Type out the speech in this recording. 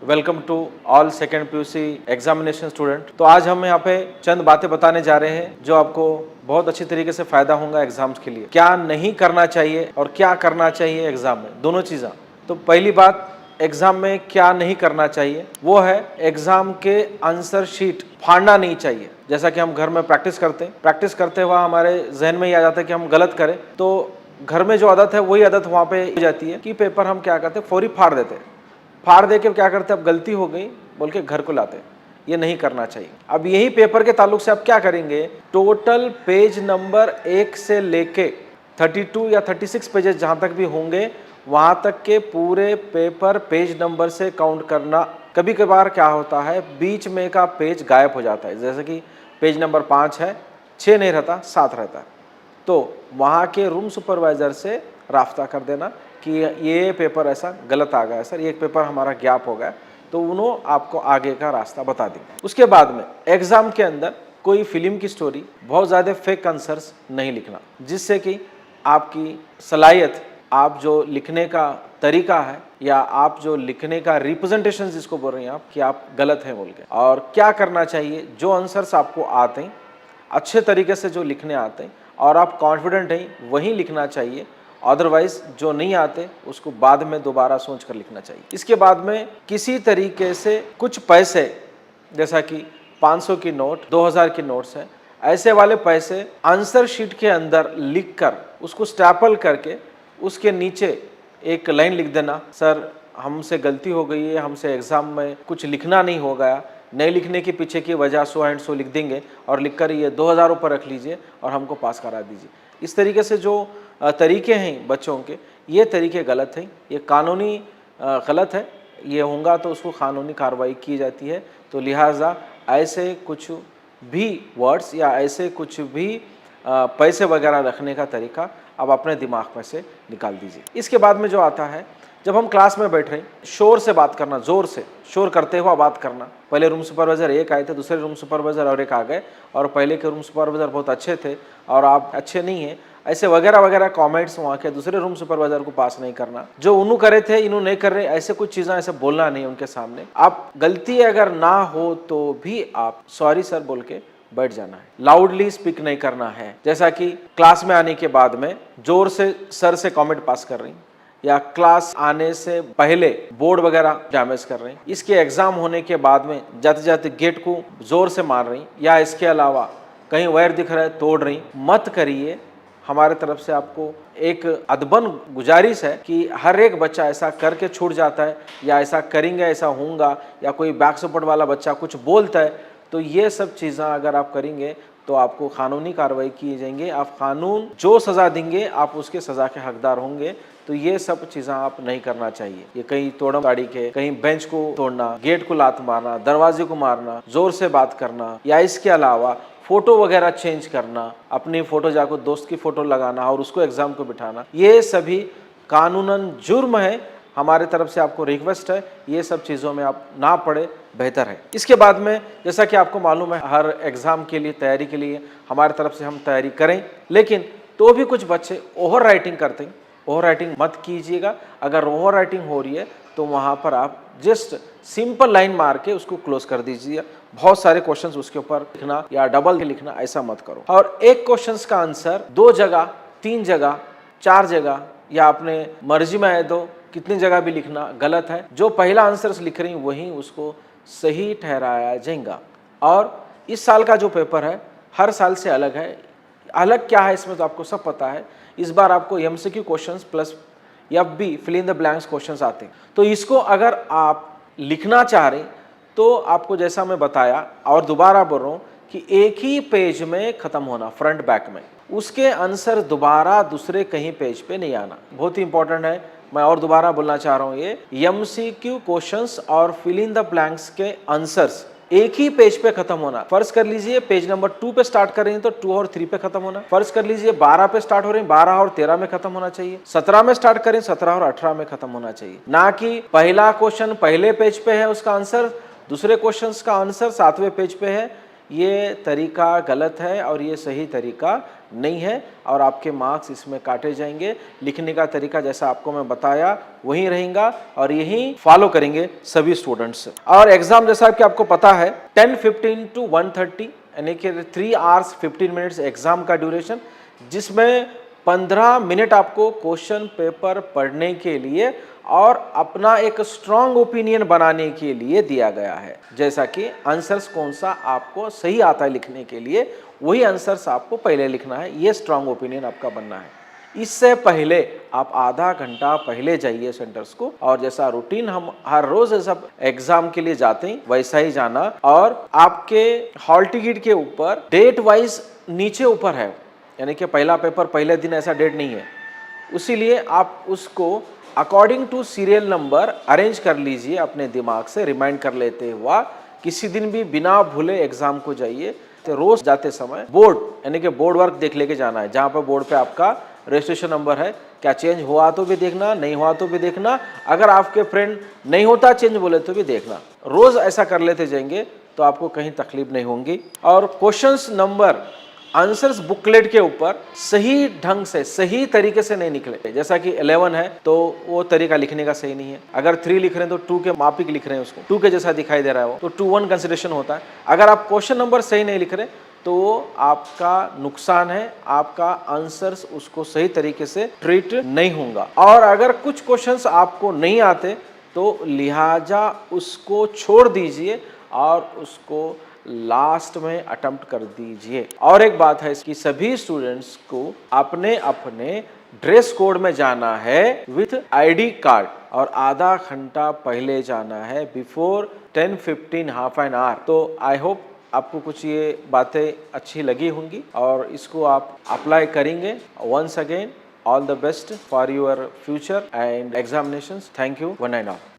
Welcome to all second PUC examination student. तो आज हम यहाँ पे चंद बातें बताने जा रहे हैं जो आपको बहुत अच्छी तरीके से फायदा होगा एग्जाम्स के लिए। क्या नहीं करना चाहिए और क्या करना चाहिए एग्जाम में, दोनों चीज़ें। तो पहली बात, एग्जाम में क्या नहीं करना चाहिए वो है एग्जाम के आंसर शीट फाड़ना नहीं चाहिए। जैसा कि हम घर में प्रैक्टिस करते हुए हमारे जहन में ये आ जाता है कि हम गलत करें, तो घर में जो आदत है वही आदत वहाँ पे हो जाती है कि पेपर हम क्या करते हैं, फौरी फाड़ देते हैं। फाड़ दे के क्या करते, अब गलती हो गई बोल के घर को लाते। ये नहीं करना चाहिए। अब यही पेपर के ताल्लुक से आप क्या करेंगे, टोटल पेज नंबर 1 से लेके 32 या 36 पेजेस जहां तक भी होंगे वहां तक के पूरे पेपर पेज नंबर से काउंट करना। कभी कभार क्या होता है, बीच में का पेज गायब हो जाता है, जैसे कि पेज नंबर 5 है, 6 नहीं रहता, 7 रहता है, तो वहाँ के रूम सुपरवाइजर से राब्ता कर देना कि ये पेपर ऐसा गलत आ गया सर, ये पेपर हमारा गैप हो गया, तो उन्होंने आपको आगे का रास्ता बता देंगे। उसके बाद में एग्जाम के अंदर कोई फिल्म की स्टोरी, बहुत ज़्यादा फेक आंसर्स नहीं लिखना, जिससे कि आपकी सलाहियत, आप जो लिखने का तरीका है या आप जो लिखने का रिप्रेजेंटेशन जिसको बोल रहे हैं आप, कि आप गलत हैं बोल के। और क्या करना चाहिए, जो आंसर्स आपको आते हैं अच्छे तरीके से, जो लिखने आते हैं और आप कॉन्फिडेंट हैं, वही लिखना चाहिए। अदरवाइज जो नहीं आते उसको बाद में दोबारा सोच कर लिखना चाहिए। इसके बाद में किसी तरीके से कुछ पैसे, जैसा कि 500 की नोट, 2000 की नोट्स हैं, ऐसे वाले पैसे आंसर शीट के अंदर लिखकर उसको स्टैपल करके उसके नीचे एक लाइन लिख देना, सर हमसे गलती हो गई है, हमसे एग्जाम में कुछ लिखना नहीं हो गया, नहीं लिखने के पीछे की वजह सो एंड सो लिख देंगे और लिखकर ये 2000 ऊपर रख लीजिए और हमको पास करा दीजिए। इस तरीके से जो तरीके हैं बच्चों के, ये तरीके गलत हैं, ये कानूनी गलत है, ये होगा तो उसको कानूनी कार्रवाई की जाती है। तो लिहाजा ऐसे कुछ भी वर्ड्स या ऐसे कुछ भी पैसे वगैरह रखने का तरीका अब अपने दिमाग में से निकाल दीजिए। इसके बाद में जो आता है, जब हम क्लास में बैठ रहे हैं, शोर से बात करना, जोर से शोर करते हुआ बात करना। पहले रूम सुपरवाइजर एक आए थे, दूसरे रूम सुपरवाइजर और एक आ गए, और पहले के रूम सुपरवाइजर बहुत अच्छे थे और आप अच्छे नहीं हैं, ऐसे वगैरह वगैरह कमेंट्स वहाँ के दूसरे रूम सुपरवाइजर को पास नहीं करना। जो उन्होंने करे थे इन्हों नहीं कर रहे, ऐसे कुछ चीज़ें ऐसे बोलना नहीं उनके सामने। आप गलती अगर ना हो तो भी आप सॉरी सर बोल के बैठ जाना है। लाउडली स्पीक नहीं करना है, जैसा कि क्लास में आने के बाद में जोर से सर से कमेंट पास कर रही, या क्लास आने से पहले बोर्ड वगैरह डैमेज कर रही, इसके एग्जाम होने के बाद में जाते जाते गेट को जोर से मार रही, या इसके अलावा कहीं वायर दिख रहा है तोड़ रही, मत करिए। हमारे तरफ से आपको एक अदबन गुजारिश है कि हर एक बच्चा ऐसा करके छूट जाता है, या ऐसा करेंगे ऐसा होगा, या कोई बैक सपोर्ट वाला बच्चा कुछ बोलता है, तो ये सब चीज़ें अगर आप करेंगे तो आपको कानूनी कार्रवाई की जाएंगे। आप कानून जो सज़ा देंगे आप उसके सज़ा के हकदार होंगे। तो ये सब चीज़ें आप नहीं करना चाहिए। ये कहीं तोड़म ताड़ी के, कहीं बेंच को तोड़ना, गेट को लात मारना, दरवाजे को मारना, जोर से बात करना, या इसके अलावा फोटो वगैरह चेंज करना, अपनी फोटो जाकर दोस्त की फोटो लगाना और उसको एग्जाम को बिठाना, ये सभी कानूनन जुर्म है। हमारे तरफ से आपको रिक्वेस्ट है, ये सब चीज़ों में आप ना पड़े, बेहतर है। इसके बाद में जैसा कि आपको मालूम है, हर एग्ज़ाम के लिए तैयारी के लिए हमारे तरफ से हम तैयारी करें, लेकिन तो भी कुछ बच्चे ओवर राइटिंग करते हैं। ओवर राइटिंग मत कीजिएगा। अगर ओवर राइटिंग हो रही है तो वहाँ पर आप जस्ट सिंपल लाइन मार के उसको क्लोज कर दीजिए। बहुत सारे क्वेश्चंस उसके ऊपर लिखना या डबल लिखना, ऐसा मत करो। और एक क्वेश्चंस का आंसर 2 जगह, 3 जगह, 4 जगह, या अपने मर्जी में है तो कितनी जगह भी लिखना गलत है। जो पहला आंसर लिख रही वही उसको सही ठहराया जाएगा। और इस साल का जो पेपर है हर साल से अलग है। अलग क्या है इसमें तो आपको सब पता है। इस बार आपको MCQ questions plus FB fill in the blanks questions आते हैं। तो इसको अगर आप लिखना चाह रहे तो आपको, जैसा मैं बताया और दोबारा बोल रहा हूँ, कि एक ही पेज में खत्म होना, फ्रंट बैक में, उसके आंसर दोबारा दूसरे कहीं पेज पे नहीं आना। बहुत ही इंपॉर्टेंट है, मैं और दोबारा बोलना चाह रहा हूँ। ये MCQ क्वेश्चंस और फिल इन द ब्लैंक्स के आंसर्स एक ही पेज पे खत्म होना। फर्ज कर लीजिए पेज नंबर 2 पे स्टार्ट कर रहे हैं तो 2 और 3 पे खत्म होना। फर्ज कर लीजिए 12 पे स्टार्ट हो रहे हैं, 12 और 13 में खत्म होना चाहिए। 17 में स्टार्ट करें, 17 और 18 में खत्म होना चाहिए। ना कि पहला क्वेश्चन पहले पेज पे है उसका आंसर, दूसरे क्वेश्चन का आंसर 7वें पेज पे है, ये तरीका गलत है और ये सही तरीका नहीं है और आपके मार्क्स इसमें काटे जाएंगे। लिखने का तरीका जैसा आपको मैं बताया वही रहेगा और यही फॉलो करेंगे सभी स्टूडेंट्स। और एग्जाम जैसा कि आपको पता है 10:15 to 1:30 यानी कि 3 hours 15 minutes एग्जाम का ड्यूरेशन, जिसमें 15 मिनट आपको क्वेश्चन पेपर पढ़ने के लिए और अपना एक स्ट्रॉन्ग ओपिनियन बनाने के लिए दिया गया है। जैसा कि आंसर्स कौन सा आपको सही आता है लिखने के लिए, वही आंसर्स आपको पहले लिखना है, ये स्ट्रॉन्ग ओपिनियन आपका बनना है। इससे पहले आप आधा घंटा पहले जाइए सेंटर्स को और जैसा रूटीन हम हर रोज सब एग्जाम के लिए जाते हैं वैसा ही जाना। और आपके हॉल टिकट के ऊपर डेट वाइज नीचे ऊपर है, यानी कि पहला पेपर पहले दिन ऐसा डेट नहीं है, इसीलिए आप उसको according to serial number arrange कर लीजिए, अपने दिमाग से रिमाइंड कर लेते हुआ किसी दिन भी बिना भूले एग्जाम को जाइए। तो रोज जाते समय बोर्ड यानी कि बोर्ड वर्क देख लेके जाना है, जहाँ पर बोर्ड पे आपका रजिस्ट्रेशन नंबर है, क्या चेंज हुआ तो भी देखना, नहीं हुआ तो भी देखना, अगर आपके फ्रेंड नहीं होता चेंज बोले तो भी देखना। रोज ऐसा कर लेते जाएंगे तो आपको कहीं तकलीफ नहीं होगी। और क्वेश्चंस नंबर आंसर्स बुकलेट के ऊपर सही ढंग से सही तरीके से नहीं निकले। जैसा कि 11 है तो वो तरीका लिखने का सही नहीं है, अगर 3 लिख रहे हैं तो 2 के मापिक लिख रहे हैं, उसको 2 के जैसा दिखाई दे रहा है वो, तो 2-1 कंसिडरेशन होता है। अगर आप क्वेश्चन नंबर सही नहीं लिख रहे तो आपका नुकसान है, आपका आंसर्स उसको सही तरीके से ट्रीट नहीं होगा। और अगर कुछ क्वेश्चंस आपको नहीं आते तो लिहाजा उसको छोड़ दीजिए और उसको लास्ट में अटेम्प्ट कर दीजिए। और एक बात है कि सभी स्टूडेंट्स को अपने अपने ड्रेस कोड में जाना है विथ आईडी कार्ड और आधा घंटा पहले जाना है, बिफोर 10:15 हाफ एन आवर। तो आई होप आपको कुछ ये बातें अच्छी लगी होंगी और इसको आप अप्लाई करेंगे। Once again all the best for your future and examinations. Thank you, one and all.